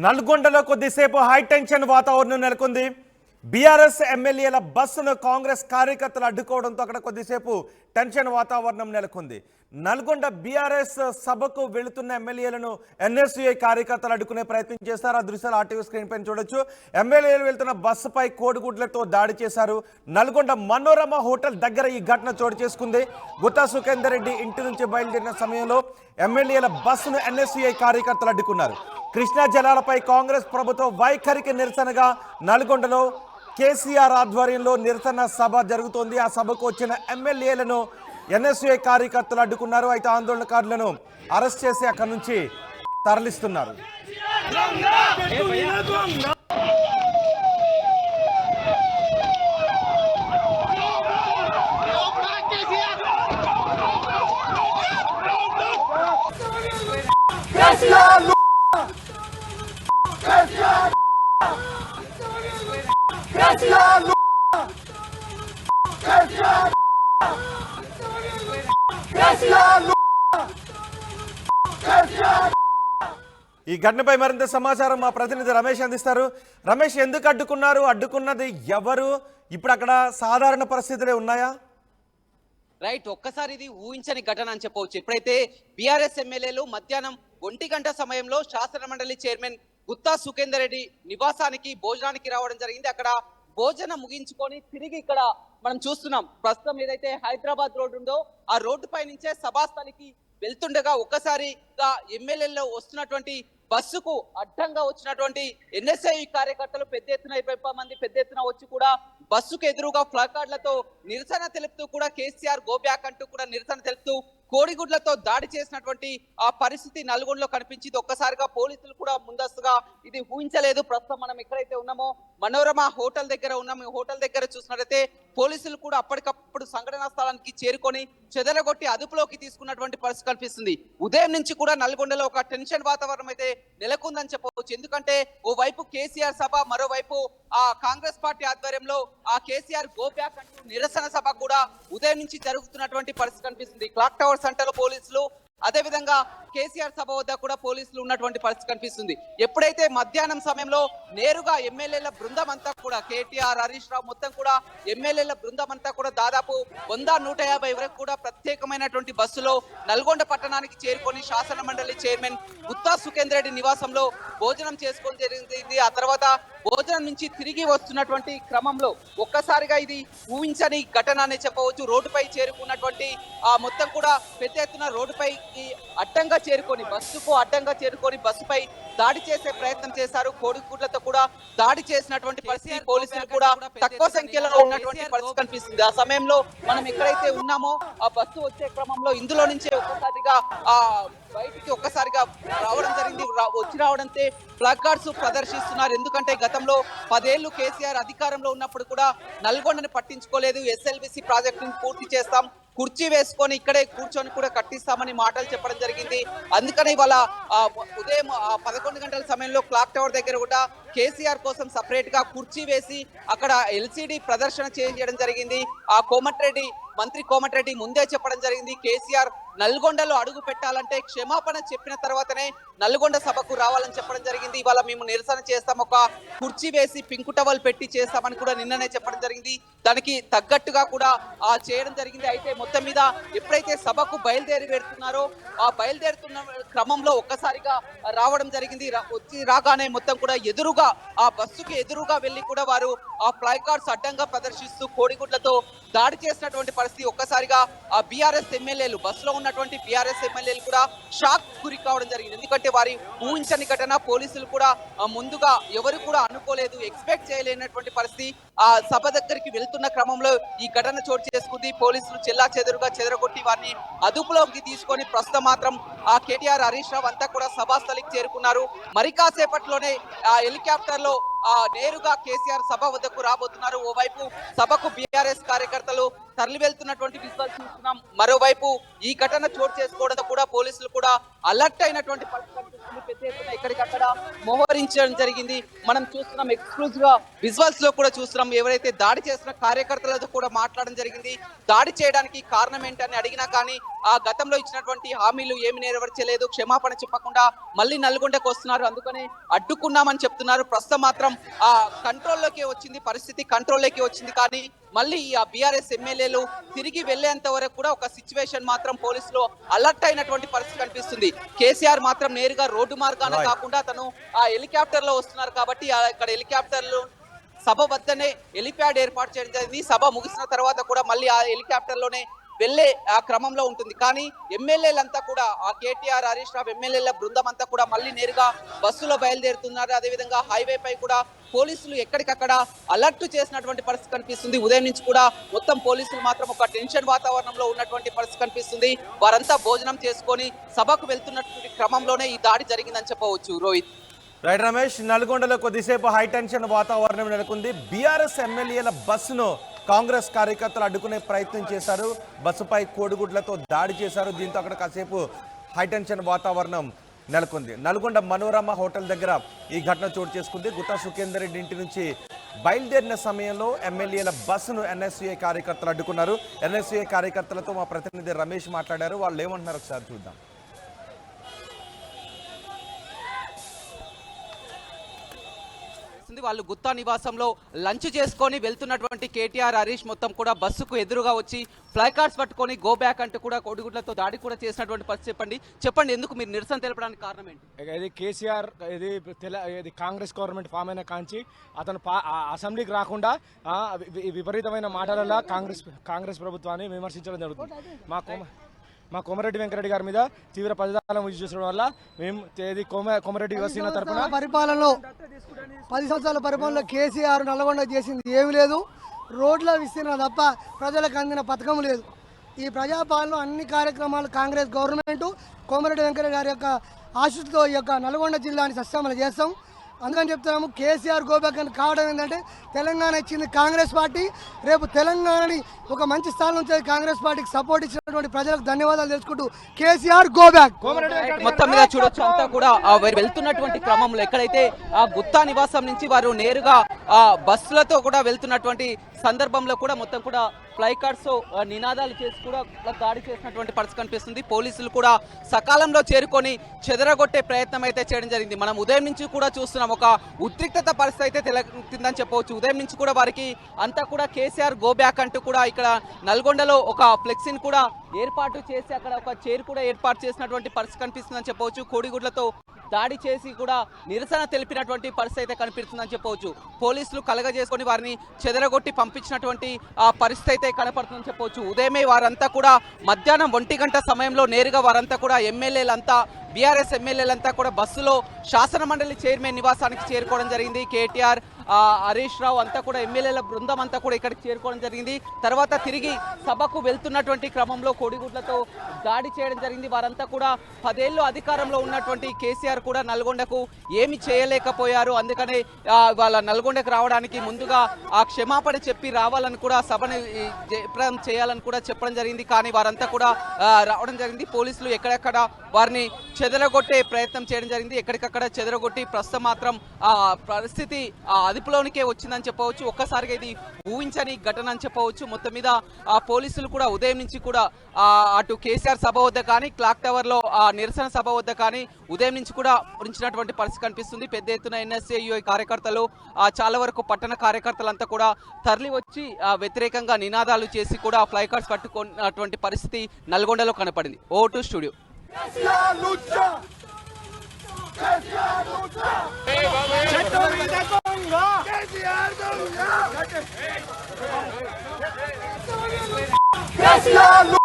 నల్గొండలో కొద్దిసేపు హైటెన్షన్ వాతావరణం నెలకొంది. బీఆర్ఎస్ ఎమ్మెల్యేల బస్సును కాంగ్రెస్ కార్యకర్తలు అడ్డుకోవడంతో అక్కడ కొద్దిసేపు టెన్షన్ వాతావరణం నెలకొంది. నల్గొండ బీఆర్ఎస్ సభకు వెళుతున్న ఎమ్మెల్యేలను ఎన్ఎస్యుఐ కార్యకర్తలు అడ్డుకునే ప్రయత్నం చేశారు. ఆ దృశ్యాలు ఆర్టీవీ స్క్రీన్ పైన చూడొచ్చు. ఎమ్మెల్యేలు వెళ్తున్న బస్సుపై కోడిగుడ్లతో దాడి చేశారు. నల్గొండ మనోరమ హోటల్ దగ్గర ఈ ఘటన చోటు చేసుకుంది. గుత్తా సుఖేందర్ రెడ్డి ఇంటి నుంచి బయలుదేరిన సమయంలో ఎమ్మెల్యేల బస్సును ఎన్ఎస్యుఐ కార్యకర్తలు అడ్డుకున్నారు. కృష్ణా జలాలపై కాంగ్రెస్ ప్రభుత్వ వైఖరికి నిరసనగా నల్గొండలో కేసీఆర్ ఆధ్వర్యంలో నిరసన సభ జరుగుతోంది. ఆ సభకు వచ్చిన ఎమ్మెల్యేలను ఎన్ఎస్యుఐ కార్యకర్తలు అడ్డుకున్నారు. అయితే ఆందోళనకారులను అరెస్ట్ చేసి అక్కడి నుంచి తరలిస్తున్నారు. ఈ ఘటనపై మరింత సమాచారం మా ప్రతినిధి రమేష్ అందిస్తారు. రమేష్, ఎందుకు అడ్డుకున్నారు? అడ్డుకున్నది ఎవరు? ఇప్పుడు అక్కడ సాధారణ పరిస్థితులే ఉన్నాయా? రైట్, ఒక్కసారి ఇది ఊహించని ఘటన అని చెప్పవచ్చు. ఎప్పుడైతే బీఆర్ఎస్ ఎమ్మెల్యేలు మధ్యాహ్నం 1 గంట సమయంలో శాసన మండలి చైర్మన్ గుత్తా సుఖేందర్ రెడ్డి నివాసానికి భోజనానికి రావడం జరిగింది. అక్కడ భోజనం ముగించుకొని తిరిగి ఇక్కడ మనం చూస్తున్నాం. ప్రస్తుతం ఏదైతే హైదరాబాద్ రోడ్డు ఉందో ఆ రోడ్డు పై నుంచే సభాస్థలికి వెళ్తుండగా ఒక్కసారిగా ఎమ్మెల్యేలో వస్తున్నటువంటి బస్సుకు అడ్డంగా వచ్చినటువంటి ఎన్ఎస్ఐ కార్యకర్తలు పెద్ద ఎత్తున 20 మంది పెద్ద ఎత్తున వచ్చి కూడా బస్సుకు ఎదురుగా ప్లకార్డులతో నిరసన తెలుపుతూ కూడా కేసీఆర్ గో బ్యాక్ అంటూ కూడా నిరసన తెలుపుతూ కోడిగుడ్లతో దాడి చేసినటువంటి ఆ పరిస్థితి నల్గొండలో కనిపించింది. ఒక్కసారిగా పోలీసులు కూడా ముందస్తుగా ఇది ఊహించలేదు. ప్రస్తుతం మనం ఎక్కడైతే ఉన్నామో మనోరమ హోటల్ దగ్గర ఉన్నాం. ఈ హోటల్ దగ్గర చూసినట్లయితే పోలీసులు కూడా అప్పటికప్పుడు సంఘటనా స్థలానికి చేరుకొని చెదరగొట్టి అదుపులోకి తీసుకున్నటువంటి పరిస్థితి కనిపిస్తుంది. ఉదయం నుంచి కూడా నల్గొండలో ఒక టెన్షన్ వాతావరణం అయితే నెలకొందని చెప్పవచ్చు. ఎందుకంటే ఓవైపు కేసీఆర్ సభ, మరోవైపు ఆ కాంగ్రెస్ పార్టీ ఆధ్వర్యంలో ఆ కేసీఆర్ గో బ్యాక్ అంటూ నిరసన సభ కూడా ఉదయం నుంచి జరుగుతున్నటువంటి పరిస్థితి కనిపిస్తుంది. క్లాక్ టవర్ సెంటర్ లో పోలీసులు, అదే విధంగా కేసీఆర్ సభ వద్ద కూడా పోలీసులు ఉన్నటువంటి పరిస్థితి కనిపిస్తుంది. ఎప్పుడైతే మధ్యాహ్నం సమయంలో నేరుగా ఎమ్మెల్యేల బృందం అంతా కూడా కేటీఆర్, హరీష్ రావు మొత్తం కూడా ఎమ్మెల్యేల బృందం అంతా కూడా దాదాపు 100-150 వరకు కూడా ప్రత్యేకమైనటువంటి బస్సులో నల్గొండ పట్టణానికి చేరుకొని శాసన మండలి చైర్మన్ గుత్తా సుఖేందర్ రెడ్డి నివాసంలో భోజనం చేసుకొని జరిగింది. ఆ తర్వాత భోజనం నుంచి తిరిగి వస్తున్నటువంటి క్రమంలో ఒక్కసారిగా ఇది ఊహించని ఘటన అనే చెప్పవచ్చు. రోడ్డుపై చేరుకున్నటువంటి మొత్తం కూడా పెద్ద ఎత్తున రోడ్డుపై అడ్డంగా చేరుకొని బస్సుకు అడ్డంగా చేరుకొని బస్సుపై దాడి చేసే ప్రయత్నం చేశారు. కోడిగుడ్లతో కూడా దాడి చేసినటువంటి పరిస్థితి, పోలీసులు కూడా తక్కువ సంఖ్యలో ఉన్నటువంటి పరిస్థితి కనిపిస్తుంది. ఆ సమయంలో మనం ఎక్కడైతే ఉన్నామో ఆ బస్సు వచ్చే క్రమంలో ఇందులో నుంచే ఒక్కసారిగా బయటికి ఒక్కసారిగా రావడం జరిగింది. వచ్చి రావడంతో ప్లకార్డ్స్ ప్రదర్శిస్తున్నారు. ఎందుకంటే గతంలో 10 ఏళ్లు కేసీఆర్ అధికారంలో ఉన్నప్పుడు కూడా నల్గొండని పట్టించుకోలేదు. ఎస్ఎల్బిసి ప్రాజెక్టును పూర్తి చేస్తాం, కుర్చీ వేసుకొని ఇక్కడే కూర్చొని కూడా కట్టిస్తామని మాటలు చెప్పడం జరిగింది. అందుకని ఇవాళ ఉదయం 11 గంటల సమయంలో క్లాక్ టవర్ దగ్గర కూడా కేసీఆర్ కోసం సపరేట్ గా కుర్చీ వేసి అక్కడ ఎల్సిడి ప్రదర్శన చేయడం జరిగింది. ఆ కోమటిరెడ్డి, మంత్రి కోమటిరెడ్డి ముందే చెప్పడం జరిగింది, కేసీఆర్ నల్గొండలో అడుగు పెట్టాలంటే క్షమాపణ చెప్పిన తర్వాతనే నల్గొండ సభకు రావాలని చెప్పడం జరిగింది. ఇవాళ మేము నిరసన చేస్తాం, ఒక కుర్చీ వేసి పింకు టవల్ పెట్టి చేస్తామని కూడా నిన్ననే చెప్పడం జరిగింది. దానికి తగ్గట్టుగా కూడా చేయడం జరిగింది. అయితే మొత్తం మీద ఎప్పుడైతే సభకు బయలుదేరి పెడుతున్నారో ఆ బయలుదేరుతున్న క్రమంలో ఒక్కసారిగా రావడం జరిగింది. వచ్చి రాగానే మొత్తం కూడా ఎదురుగా ఆ బస్సుకి ఎదురుగా వెళ్ళి కూడా వారు ఆ ప్లకార్డ్స్ అడ్డంగా ప్రదర్శిస్తూ కోడిగుడ్లతో దాడి చేసినటువంటి పరిస్థితి. ఒక్కసారిగా ఆ బీఆర్ఎస్ ఎమ్మెల్యేలు, బస్సులో ఉన్నటువంటి బీఆర్ఎస్ ఎమ్మెల్యేలు కూడా షాక్ గురి కావడం జరిగింది. ఎందుకంటే వారి ఊహించని ఘటన. పోలీసులు కూడా ముందుగా ఎవరు కూడా అనుకోలేదు, ఎక్స్పెక్ట్ చేయలేనటువంటి పరిస్థితి. ఆ సభ దగ్గరికి వెళ్తున్న క్రమంలో ఈ ఘటన చోటు చేసుకుంది. పోలీసులు చెల్లా చెదరగొట్టి వారిని అదుపులోకి తీసుకొని ప్రస్తుతం మాత్రం ఆ కేటీఆర్, హరీష్ రావు అంతా కూడా సభాస్థలికి చేరుకున్నారు. మరి కాసేపట్లోనే ఆ హెలికాప్టర్ లో నేరుగా కేసీఆర్ సభ వద్దకు రాబోతున్నారు. ఓవైపు సభకు బీఆర్ఎస్ కార్యకర్తలు తరలి వెళ్తున్నటువంటి విజువల్స్ చూస్తున్నాం. మరోవైపు ఈ ఘటన చోటు చేసుకోవడంతో కూడా పోలీసులు కూడా అలర్ట్ అయినటువంటి పరిస్థితి ఎక్కడికక్కడ మోహరించడం జరిగింది. మనం చూస్తున్నాం, ఎక్స్క్లూజివ్ గా విజువల్స్ లో కూడా చూస్తున్నాం. ఎవరైతే దాడి చేసిన కార్యకర్తలతో కూడా మాట్లాడడం జరిగింది. దాడి చేయడానికి కారణం ఏంటని అడిగినా కానీ ఆ గతంలో ఇచ్చినటువంటి హామీలు ఏమి నెరవేర్చలేదు, క్షమాపణ చెప్పకుండా మళ్ళీ నల్గొండకు వస్తున్నారు, అందుకని అడ్డుకున్నామని చెప్తున్నారు. ప్రస్తుతం మాత్రం ఆ కంట్రోల్లోకి వచ్చింది, పరిస్థితి కంట్రోల్లోకి వచ్చింది. కానీ మళ్ళీ ఆ బీఆర్ఎస్ ఎమ్మెల్యేలు తిరిగి వెళ్లేంత వరకు కూడా ఒక సిచ్యువేషన్ మాత్రం పోలీసులు అలర్ట్ అయినటువంటి పరిస్థితి కనిపిస్తుంది. కేసీఆర్ మాత్రం నేరుగా రోడ్డు మార్గాన కాకుండా తను ఆ హెలికాప్టర్ లో వస్తున్నారు కాబట్టి ఇక్కడ హెలికాప్టర్లు సభ వద్దనే హెలిప్యాడ్ ఏర్పాటు చేయడం జరిగింది. సభ ముగిసిన తర్వాత కూడా మళ్ళీ ఆ హెలికాప్టర్ లోనే వెళ్లే ఆ క్రమంలో ఉంటుంది. కానీ ఎమ్మెల్యేలంతా కూడా ఆ కేటీఆర్, హరీష్ రావు ఎమ్మెల్యేల బృందం అంతా కూడా మళ్ళీ నేరుగా బస్సులో బయలుదేరుతున్నారు. అదేవిధంగా హైవే పై కూడా పోలీసులు ఎక్కడికక్కడ అలర్ట్ చేసినటువంటి పరిస్థితి కనిపిస్తుంది. ఉదయం నుంచి కూడా మొత్తం పోలీసులు మాత్రం ఒక టెన్షన్ వాతావరణంలో ఉన్నటువంటి పరిస్థితి కనిపిస్తుంది. వారంతా భోజనం చేసుకొని సభకు వెళ్తున్నటువంటి క్రమంలోనే ఈ దాడి జరిగిందని చెప్పవచ్చు. రోహిత్. రైట్ రమేష్, నల్గొండలో కొద్దిసేపు హై టెన్షన్ వాతావరణం నెలకొంది. బీఆర్ఎస్ ఎమ్మెల్యేల బస్సును కాంగ్రెస్ కార్యకర్తలు అడ్డుకునే ప్రయత్నం చేశారు. బస్సుపై కోడిగుడ్లతో దాడి చేశారు. దీంతో అక్కడ కాసేపు హై టెన్షన్ వాతావరణం నెలకొంది. నల్గొండ మనోరమ హోటల్ దగ్గర ఈ ఘటన చోటు చేసుకుంది. గుత్తా సుఖేందర్ రెడ్డి ఇంటి నుంచి బయలుదేరిన సమయంలో ఎమ్మెల్యేల బస్సును ఎన్ఎస్యుఐ కార్యకర్తలు అడ్డుకున్నారు. ఎన్ఎస్యుఐ కార్యకర్తలతో మా ప్రతినిధి రమేష్ మాట్లాడారు. వాళ్ళు ఏమంటున్నారు ఒకసారి చూద్దాం. వాళ్ళు గుత్తా నివాసంలో లంచ్ చేసుకొని వెళ్తున్నటువంటి కేటీఆర్, హరీష్ మొత్తం కూడా బస్సుకు ఎదురుగా వచ్చి ఫ్లై కార్డ్స్ పట్టుకొని గో బ్యాక్ అంటూ కూడా కోడిగుడ్లతో దాడి కూడా చేసినటువంటి పరిస్థితి. చెప్పండి ఎందుకు మీరు నిరసన తెలపడానికి కారణం ఏంటి? ఇది కేసీఆర్ ఇది కాంగ్రెస్ గవర్నమెంట్ ఫామ్ అయిన కాంచి అతను అసెంబ్లీకి రాకుండా విపరీతమైన మాటలలో కాంగ్రెస్ ప్రభుత్వాన్ని విమర్శించడం జరుగుతుంది. మా కోమరెడ్డి వెంకరెడ్డి గారి మీద తీవ్ర పదజాలం యూజ్ చేయడం వల్ల మేము కోమరెడ్డి యువసేన తరఫున పరిపాలనలో 10 సంవత్సరాల పరిపాలనలో కేసీఆర్ నల్గొండ చేసింది ఏమి లేదు. రోడ్ల విస్తీర్ణ తప్ప ప్రజలకు అందిన పథకం లేదు. ఈ ప్రజాపాలనలో అన్ని కార్యక్రమాలు కాంగ్రెస్ గవర్నమెంట్ కోమరెడ్డి వెంకరెడ్డి గారి యొక్క ఆశీస్సుతో ఈ యొక్క నల్గొండ జిల్లాని సస్యమలు చేస్తాం. అందుకని చెప్తున్నాము కేసీఆర్ గోబ్యాక్ అని కావడం ఏంటంటే తెలంగాణ ఇచ్చింది కాంగ్రెస్ పార్టీ. రేపు తెలంగాణని ఒక మంచి స్థానం నుంచి కాంగ్రెస్ పార్టీకి సపోర్ట్ ఇచ్చినటువంటి ప్రజలకు ధన్యవాదాలు తెలుసుకుంటూ కేసీఆర్ గోబ్యాక్. మొత్తం మీద చూడొచ్చు అంతా కూడా వెళ్తున్నటువంటి క్రమంలో ఎక్కడైతే ఆ గుత్తా నివాసం నుంచి వారు నేరుగా ఆ బస్సులతో కూడా వెళ్తున్నటువంటి సందర్భంలో కూడా మొత్తం కూడా ఫ్లై కార్డ్స్ నినాదాలు చేసి కూడా దాడి చేసినటువంటి పరిస్థితి కనిపిస్తుంది. పోలీసులు కూడా సకాలంలో చేరుకొని చెదరగొట్టే ప్రయత్నం అయితే చేయడం జరిగింది. మనం ఉదయం నుంచి కూడా చూస్తున్నాం, ఒక ఉద్రిక్తత పరిస్థితి అయితే తెలకిందని చెప్పవచ్చు. ఉదయం నుంచి కూడా వారికి అంతా కూడా కేసీఆర్ గో బ్యాక్ అంటూ కూడా ఇక్కడ నల్గొండలో ఒక ఫ్లెక్సీని కూడా ఏర్పాటు చేసి అక్కడ ఒక చైర్ కూడా ఏర్పాటు చేసినటువంటి పరిస్థితి కనిపిస్తుందని చెప్పవచ్చు. కోడిగుడ్లతో దాడి చేసి కూడా నిరసన తెలిపినటువంటి పరిస్థితి అయితే కనిపిస్తుందని చెప్పవచ్చు. పోలీసులు కలగజేసుకొని వారిని చెదరగొట్టి పంపించినటువంటి ఆ పరిస్థితి అయితే కనపడుతుందని చెప్పవచ్చు. ఉదయమే వారంతా కూడా మధ్యాహ్నం 1 గంట సమయంలో నేరుగా వారంతా కూడా ఎమ్మెల్యేలంతా బీఆర్ఎస్ ఎమ్మెల్యేలంతా కూడా బస్సులో శాసన మండలి చైర్మన్ నివాసానికి చేరుకోవడం జరిగింది. కేటీఆర్, హరీష్ రావు అంతా కూడా ఎమ్మెల్యేల బృందం అంతా కూడా ఇక్కడికి చేరుకోవడం జరిగింది. తర్వాత తిరిగి సభకు వెళ్తున్నటువంటి క్రమంలో కోడిగుడ్లతో దాడి చేయడం జరిగింది. వారంతా కూడా 10 ఏళ్ళు అధికారంలో ఉన్నటువంటి కేసీఆర్ కూడా నల్గొండకు ఏమి చేయలేకపోయారు, అందుకనే వాళ్ళ నల్గొండకు రావడానికి ముందుగా ఆ క్షమాపణ చెప్పి రావాలని కూడా సభను జయప్రదం చేయాలని కూడా చెప్పడం జరిగింది. కానీ వారంతా కూడా రావడం జరిగింది. పోలీసులు ఎక్కడెక్కడ వారిని చెదరగొట్టే ప్రయత్నం చేయడం జరిగింది. ఎక్కడికక్కడ చెదరగొట్టి ప్రస్తుతం మాత్రం ఆ పరిస్థితి అదుపులోనికే వచ్చిందని చెప్పవచ్చు. ఒక్కసారిగా ఇది ఊహించని ఘటన అని చెప్పవచ్చు. మొత్తం మీద ఆ పోలీసులు కూడా ఉదయం నుంచి కూడా అటు కేసీఆర్ సభ వద్ద కానీ క్లాక్ టవర్ లో నిరసన సభ వద్ద కానీ ఉదయం నుంచి కూడా ఉంచినటువంటి పరిస్థితి కనిపిస్తుంది. పెద్ద ఎత్తున ఎన్ఎస్యుఐ కార్యకర్తలు, చాలా వరకు పట్టణ కార్యకర్తలంతా కూడా తరలి వచ్చి వ్యతిరేకంగా నినాదాలు చేసి కూడా ఫ్లై కార్డ్స్ పట్టుకున్నటువంటి పరిస్థితి నల్గొండలో కనపడింది. ఓ2 స్టూడియో. కేసీఆర్